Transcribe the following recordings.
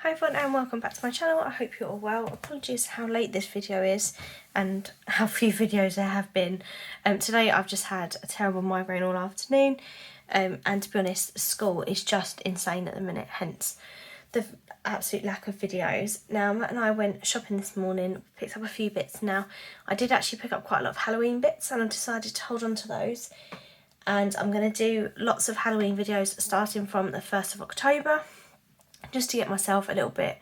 Hi everyone and welcome back to my channel. I hope you're all well. Apologies how late this video is and how few videos there have been. Today I've just had a terrible migraine all afternoon and to be honest school is just insane at the minute, hence the absolute lack of videos. Now Matt and I went shopping this morning, picked up a few bits. Now I did actually pick up quite a lot of Halloween bits and I decided to hold on to those, and I'm going to do lots of Halloween videos starting from the 1st of October. Just to get myself a little bit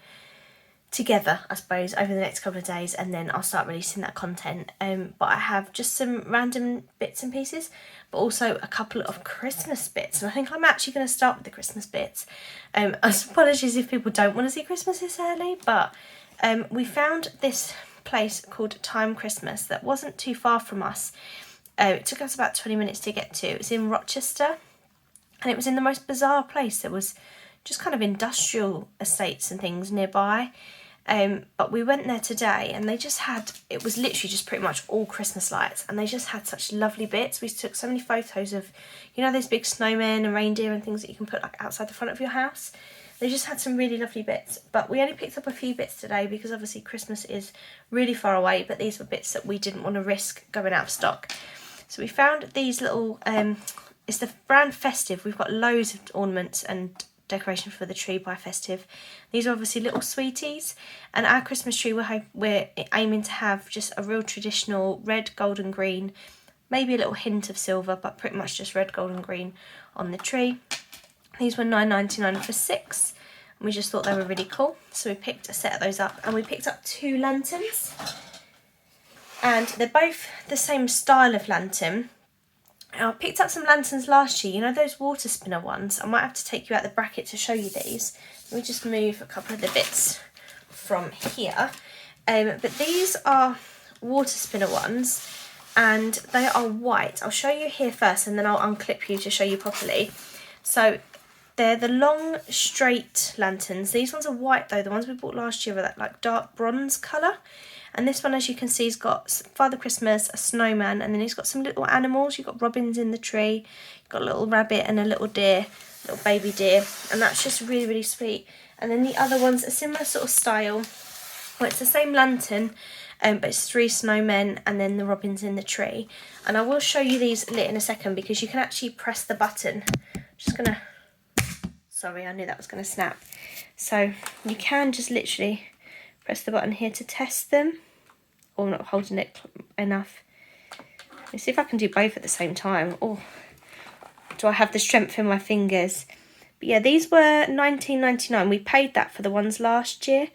together, I suppose, over the next couple of days, and then I'll start releasing that content. But I have just some random bits and pieces, but also a couple of Christmas bits, and I think I'm actually going to start with the Christmas bits. Apologies if people don't want to see Christmas this early, but we found this place called Time Christmas that wasn't too far from us. It took us about 20 minutes to get to. It was in Rochester, and it was in the most bizarre place. There was just kind of industrial estates and things nearby, but we went there today and they just had, it was literally just pretty much all Christmas lights, and they just had such lovely bits. We took so many photos of, you know, those big snowmen and reindeer and things that you can put like outside the front of your house. They just had some really lovely bits, but we only picked up a few bits today because obviously Christmas is really far away, but these were bits that we didn't want to risk going out of stock. So we found these little, it's the brand Festive. We've got loads of ornaments and decoration for the tree by Festive. These are obviously little sweeties, and our Christmas tree we're aiming to have just a real traditional red, gold and green, maybe a little hint of silver, but pretty much just red, gold and green on the tree. These were $9.99 for 6, and we just thought they were really cool, so we picked a set of those up, and we picked up 2 lanterns, and they're both the same style of lantern. I picked up some lanterns last year, you know those water spinner ones? I might have to take you out the bracket to show you these. Let me just move a couple of the bits from here. But these are water spinner ones, and they are white. I'll show you here first and then I'll unclip you to show you properly. So they're the long straight lanterns. These ones are white though. The ones we bought last year were that like dark bronze colour. And this one, as you can see, has got Father Christmas, a snowman, and then he's got some little animals. You've got robins in the tree, you've got a little rabbit and a little deer, little baby deer, and that's just really, really sweet. And then the other one's a similar sort of style, where it's the same lantern, but it's 3 snowmen and then the robins in the tree. And I will show you these lit in a second because you can actually press the button. Just gonna, sorry, I knew that was gonna snap. So you can just literally press the button here to test them. Oh, I'm not holding it enough. Let me see if I can do both at the same time. Oh, do I have the strength in my fingers? But yeah, these were $19.99. We paid that for the ones last year.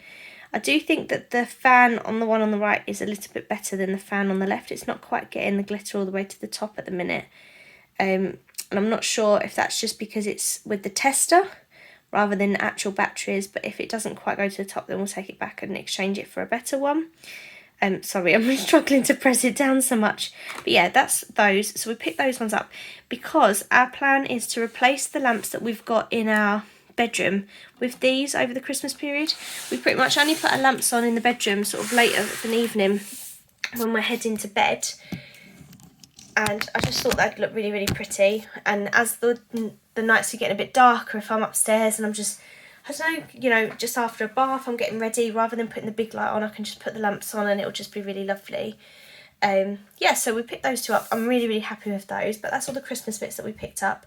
I do think that the fan on the one on the right is a little bit better than the fan on the left. It's not quite getting the glitter all the way to the top at the minute. And I'm not sure if that's just because it's with the tester rather than actual batteries, but if it doesn't quite go to the top, then we'll take it back and exchange it for a better one. Sorry, I'm struggling to press it down so much. But yeah, that's those. So we picked those ones up because our plan is to replace the lamps that we've got in our bedroom with these over the Christmas period. We pretty much only put our lamps on in the bedroom sort of later of an evening when we're heading to bed. And I just thought that'd look really, really pretty. And as the nights are getting a bit darker, if I'm upstairs and I'm just, I don't know, you know, just after a bath, I'm getting ready, rather than putting the big light on, I can just put the lamps on and it'll just be really lovely. Yeah, so we picked those 2 up. I'm really, really happy with those, but that's all the Christmas bits that we picked up.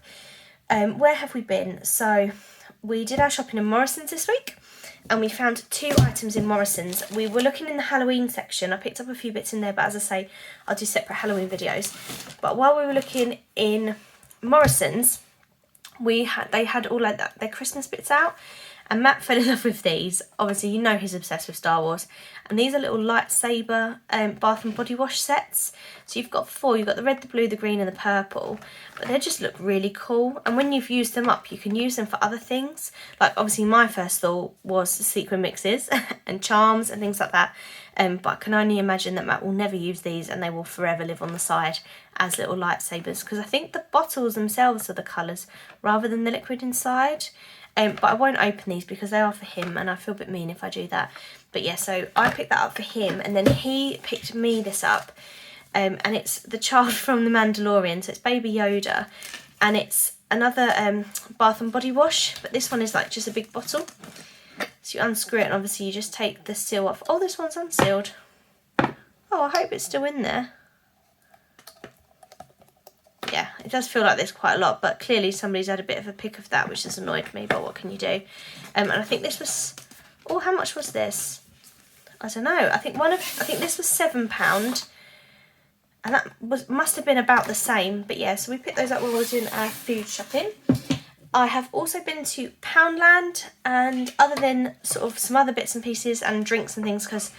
Where have we been? So we did our shopping in Morrisons this week, and we found 2 items in Morrisons. We were looking in the Halloween section. I picked up a few bits in there, but as I say, I'll do separate Halloween videos. But while we were looking in Morrisons, they had all like that, their Christmas bits out, and Matt fell in love with these. Obviously, you know he's obsessed with Star Wars, and these are little lightsaber bath and body wash sets. So you've got 4. You've got the red, the blue, the green and the purple, but they just look really cool, and when you've used them up, you can use them for other things. Like obviously my first thought was sequin mixes and charms and things like that, but I can only imagine that Matt will never use these and they will forever live on the side as little lightsabers, because I think the bottles themselves are the colours rather than the liquid inside. But I won't open these because they are for him and I feel a bit mean if I do that. But yeah, so I picked that up for him, and then he picked me this up, and it's the child from the Mandalorian, so it's Baby Yoda, and it's another bath and body wash, but this one is like just a big bottle. So you unscrew it and obviously you just take the seal off. Oh, this one's unsealed. Oh, I hope it's still in there. Yeah, it does feel like there's quite a lot, but clearly somebody's had a bit of a pick of that, which has annoyed me, but what can you do? And I think this was, oh, how much was this? I don't know. I think this was £7, and that must have been about the same. But yeah, so we picked those up when we were doing our food shopping. I have also been to Poundland, and other than sort of some other bits and pieces and drinks and things, because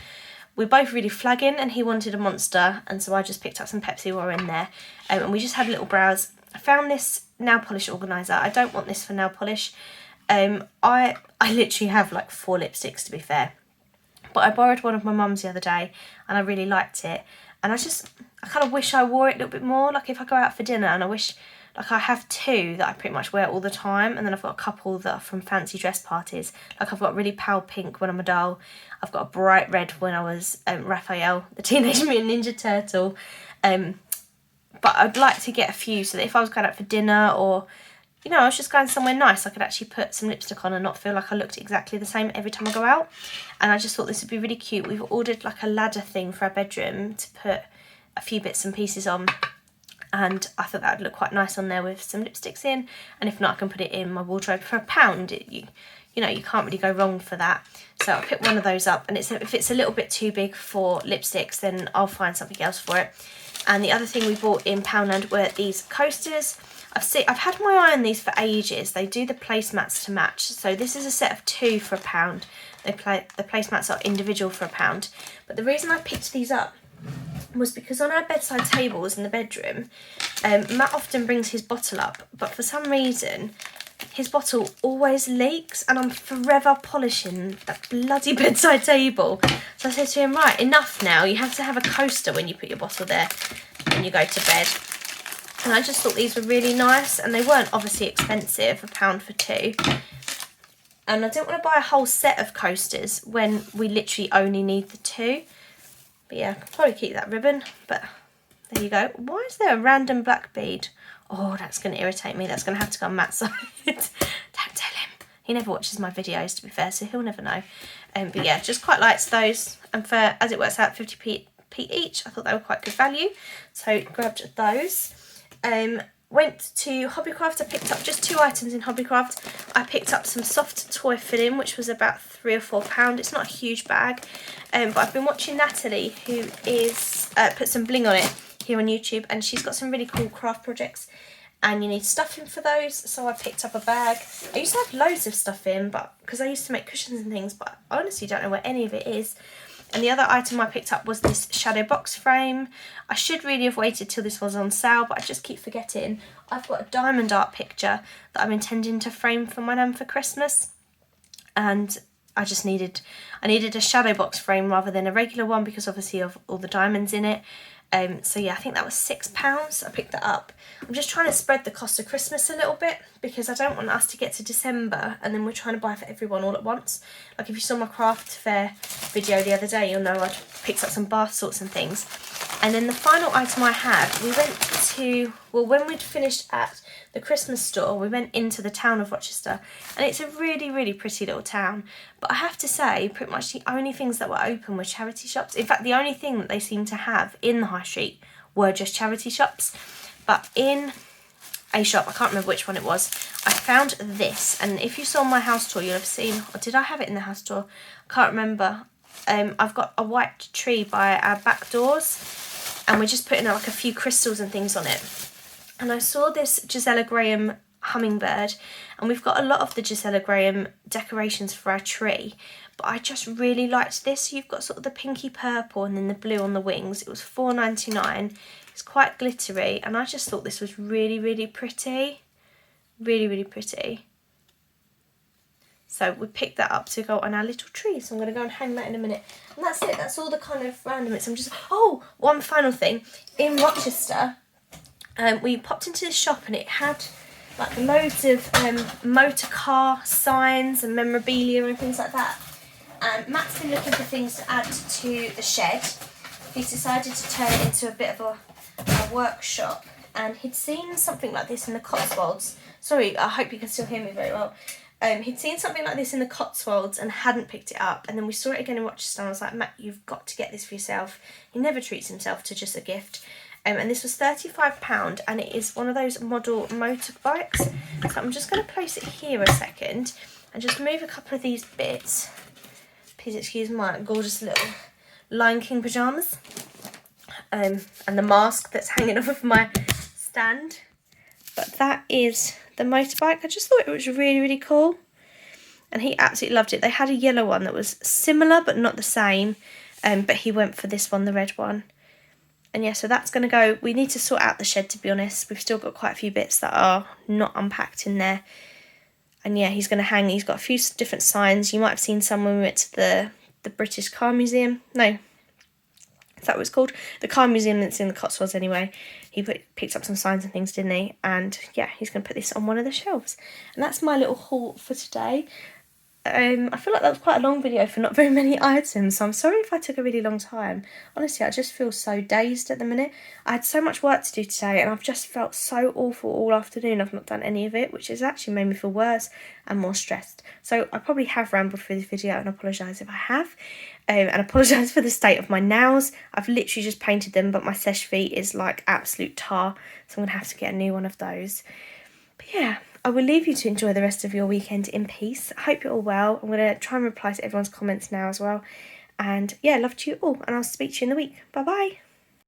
we're both really flagging and he wanted a Monster, and so I just picked up some Pepsi while we were in there, and we just had a little browse. I found this nail polish organiser. I don't want this for nail polish. I literally have like 4 lipsticks, to be fair, but I borrowed one of my mum's the other day and I really liked it, and I kind of wish I wore it a little bit more. Like if I go out for dinner, and I wish, like I have 2 that I pretty much wear all the time, and then I've got a couple that are from fancy dress parties. Like I've got really pale pink when I'm a doll. I've got a bright red when I was Raphael, the Teenage Mutant Ninja Turtle. But I'd like to get a few so that if I was going out for dinner, or, you know, I was just going somewhere nice, I could actually put some lipstick on and not feel like I looked exactly the same every time I go out. And I just thought this would be really cute. We've ordered like a ladder thing for our bedroom to put a few bits and pieces on, and I thought that would look quite nice on there with some lipsticks in, and if not, I can put it in my wardrobe for £1. You know, you can't really go wrong for that. So I picked one of those up, and if it's a little bit too big for lipsticks, then I'll find something else for it. And the other thing we bought in Poundland were these coasters. I've had my eye on these for ages. They do the placemats to match. So this is a set of 2 for £1. The placemats are individual for £1. But the reason I picked these up was because on our bedside tables in the bedroom, Matt often brings his bottle up, but for some reason his bottle always leaks, and I'm forever polishing that bloody bedside table. So I said to him, right, enough now, you have to have a coaster when you put your bottle there when you go to bed. And I just thought these were really nice, and they weren't obviously expensive, £1 for 2. And I didn't want to buy a whole set of coasters when we literally only need the 2. But yeah, I could probably keep that ribbon, but there you go. Why is there a random black bead? Oh, that's going to irritate me. That's going to have to go on Matt's side. Don't tell him. He never watches my videos, to be fair, so he'll never know. But yeah, just quite liked those. And for, as it works out, 50p each, I thought they were quite good value. So grabbed those. Went to Hobbycraft. I picked up just 2 items in Hobbycraft. I picked up some soft toy filling, which was about £3 or £4. It's not a huge bag. But I've been watching Natalie, who is put some bling on it here on YouTube, and she's got some really cool craft projects, and you need stuffing for those, so I picked up a bag. I used to have loads of stuff in, but because I used to make cushions and things, but I honestly don't know where any of it is. And the other item I picked up was this Shadowbox frame. I should really have waited till this was on sale, but I just keep forgetting. I've got a diamond art picture that I'm intending to frame for my nan for Christmas, and I needed a Shadowbox frame rather than a regular one because obviously of all the diamonds in it. So yeah, I think that was £6. I picked that up. I'm just trying to spread the cost of Christmas a little bit because I don't want us to get to December and then we're trying to buy for everyone all at once. Like if you saw my craft fair video the other day, you'll know I picked up some bath salts and things. And then the final item I had, we went to, well, when we'd finished at the Christmas store, we went into the town of Rochester, and it's a really, really pretty little town. But I have to say, pretty much the only things that were open were charity shops. In fact, the only thing that they seemed to have in the high street were just charity shops. But in a shop, I can't remember which one it was, I found this. And if you saw my house tour, you'll have seen, or did I have it in the house tour? I can't remember. I've got a white tree by our back doors, and we're just putting like a few crystals and things on it. And I saw this Gisela Graham hummingbird, and we've got a lot of the Gisela Graham decorations for our tree, but I just really liked this. You've got sort of the pinky purple and then the blue on the wings. It was $4.99. It's quite glittery, and I just thought this was really, really pretty. Really, really pretty. So we picked that up to go on our little tree. So I'm going to go and hang that in a minute. And that's it. That's all the kind of random bits. I'm just... Oh, one final thing. In Rochester, we popped into this shop and it had like loads of motor car signs and memorabilia and things like that. And Matt's been looking for things to add to the shed. He's decided to turn it into a bit of a workshop. And he'd seen something like this in the Cotswolds. Sorry, I hope you can still hear me very well. He'd seen something like this in the Cotswolds and hadn't picked it up, and then we saw it again in Rochester and I was like, Matt, you've got to get this for yourself. He never treats himself to just a gift. And this was £35 and it is one of those model motorbikes. So I'm just going to place it here a second and just move a couple of these bits. Please excuse my gorgeous little Lion King pyjamas. And the mask that's hanging off of my stand. But that is the motorbike. I just thought it was really, really cool. And he absolutely loved it. They had a yellow one that was similar but not the same. But he went for this one, the red one. And yeah, so that's going to go. We need to sort out the shed, to be honest. We've still got quite a few bits that are not unpacked in there. And yeah, he's going to hang. He's got a few different signs. You might have seen some when we went to the British Car Museum. No, is that what it's called? The car museum that's in the Cotswolds anyway. He picked up some signs and things, didn't he? And yeah, he's going to put this on one of the shelves. And that's my little haul for today. I feel like that was quite a long video for not very many items, so I'm sorry if I took a really long time. Honestly, I just feel so dazed at the minute. I had so much work to do today and I've just felt so awful all afternoon. I've not done any of it, which has actually made me feel worse and more stressed. So I probably have rambled through this video and I apologise if I have. And apologise for the state of my nails. I've literally just painted them, but my sesh feet is like absolute tar, so I'm going to have to get a new one of those. But yeah, I will leave you to enjoy the rest of your weekend in peace. I hope you're all well. I'm going to try and reply to everyone's comments now as well. And yeah, love to you all, and I'll speak to you in the week. Bye bye.